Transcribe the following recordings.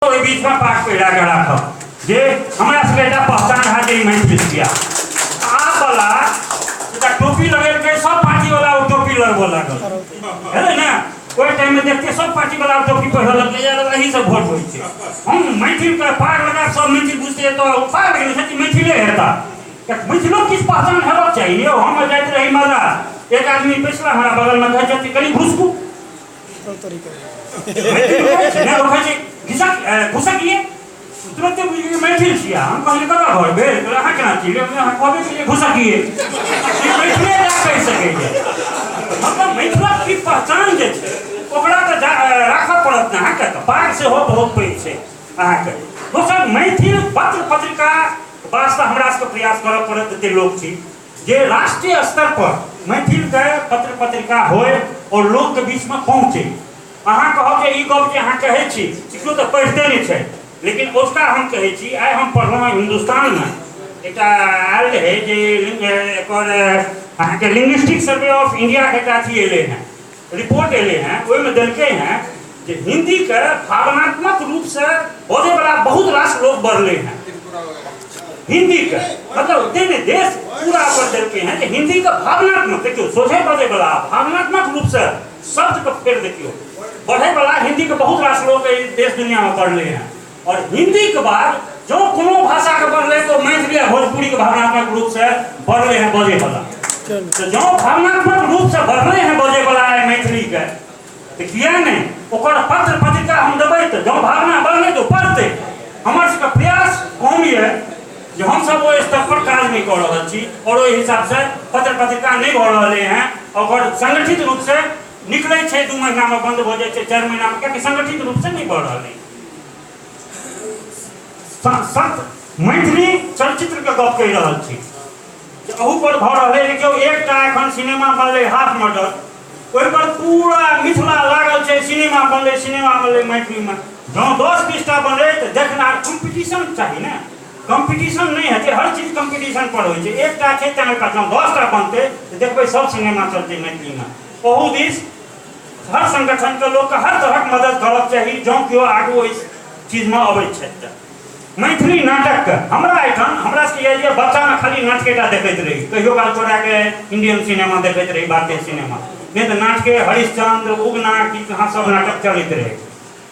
बीच में पाठ पेड़ा के राखब जे हमरा सबके एकटा पहचान है जे मैथिल छिया आप वाला एकटा टोपी लगेल के सब पार्टी वाला टोपी लगबो लागल है ना कोई टाइम में देखते सब पार्टी वाला टोपी पहिरल लगले यार यही सब वोट होई छै हम मैथिल के पाग लगा सब मैथिल बुझते तो पाग गेल छै मैथिले हेता मैथिलो किछ पहचान हेबाक चाहिए हम जाइत रही मारा एक आदमी बैसला हमरा बगल में कहै छै कनी घुसकू तो तरीका ना ओ कहै छै घुसक लिए तुरंत मैथिल छिया हम कहलिए कतऽ घर भेल तो अहाँ केना छी अहाँ कहबे के लिए घुसकिए मैथिले ना कहि सकै छै मतलब मैथिला की पहचान जे छै ओकरा तऽ राखऽ पड़त ना अहाँके तऽ पाग से हो बहुत पैघ छै अहाँके दोसर मैथिल पत्र पत्रिका वास्ते हमरा सबके प्रयास करऽ पड़त एते लोक छी जे राष्ट्रीय स्तर पर मैथिल के पत्र पत्रिका होय और लोक के बीच में पहुंचे अहाँ कहब जे ई गप जे अहाँ कहै छी किछो तऽ पढ़िते नहि छै लेकिन उसका हम कहै छी आइ हम पढ़लहुँ हिंदुस्तान में एकटा आयल रहै जे एकर अहाँके लिंग्विस्टिक सर्वे ऑफ इंडिया के एकटा अथी एलै हैं रिपोर्ट एलै हैं ओहिमे देलकै हैं जे हिंदी के भावनात्मक रूप से बोझे वाला बहुत रास लोग बढ़ले हैं हिंदी के मतलब देश पूरा पर देलके हैं कि हिंदी का भावनात्मक देखियो सोचे बजे वाला भावनात्मक रूप से शब्द को फेर देखियो बढ़े वाला हिंदी के बहुत रास लोग देश दुनिया में बढ़ले हैं और हिंदी के बाद जो कोनो भाषा के बढ़ले तो मैथिली और भोजपुरी के भावनात्मक रूप से बढ़ले हैं बजे वाला तो जो भावनात्मक रूप से बढ़ले हैं बजे वाला है मैथिली के तो किया नहीं ओकर पत्र पत्रिका हम देबै तो जो भावना बढ़ले तो पढ़ते हमर सबके प्रयास कम है जो हम सब वो स्तर पर कार्य नहीं कर रहा छी और ओहि हिसाब से पत्र पत्रिका नहीं भर रहे हैं और संगठित रूप से निकले छे 2 महीना में बंद हो जाए 4 महीना में क्या संगठित रूप से नहीं बढ़ रहा मैथिली चलचित्र के गप कह रहा छी अहू पर भ रहे देखियो एकटा एखन सिनेमा बनले हाफ मर्डर ओहि पर पूरा मिथिला लागल छे सिनेमा बनले मैथिली में जँ 10-20 टा बनले तो देखना कंपटीशन चाहिए ना कंपटीशन नहीं है हर चीज कंपटीशन पर हो एक चैनल का 10 टा बनते तो देखबे सब सिनेमा चलते मैथिली में ओहू दिस हर संगठन के लोग हर तरह मदद करब चाहिए जो क्यों आगू इस चीज में अबै छै मैथिली नाटक के हमरा एठन हमरा से ये बच्चा में खाली नाटकेटा देखैत रही कहियो काल छोड़ा के इंडियन सिनेमा देखैत रही भारतीय सिनेमा नहीं तो नाटके हरिश्चंद्र उगना की कहाँ सब नाटक चलते रहे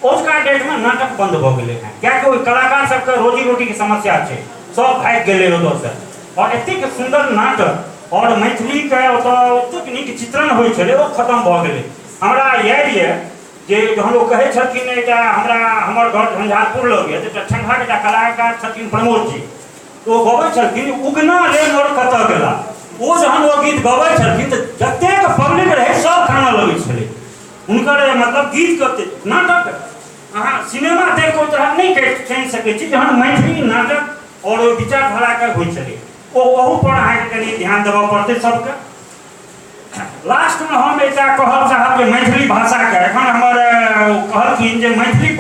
उसका डेट में नाटक बंद हो गए हैं क्या कि कलाकार सबके रोजी रोटी की समस्या है सब भाग गए उधर से और एतेक सुंदर नाटक और मैथिली के ओतक नीक चित्रण होइ छले वो खत्म भ गेलै हमरा याद है जे हम लोग कहे छथिन एकटा हमरा हमर घर झंझारपुर लग है जे ठंडा के कलाकार छथिन प्रमोद जी तो गबै छथिन उगना रे मोर कतऽ गेला ओ जहन वो गीत गबै छथिन त जतेक पब्लिक रहे सब खाना लगै छलै उनकर मतलब गीत करते नाटक अहाँ सिनेमा देख को तरह नहीं कह सके छी जहन मैथिली नाटक और विचारधारा के होइ छलै ओहू पर अहाँ कनी ध्यान देबऽ पड़तै सबके लास्ट में हम एकटा कहब चाहब जे मैथिली भाषा के एखन हमर कहलखिन जे मैथिली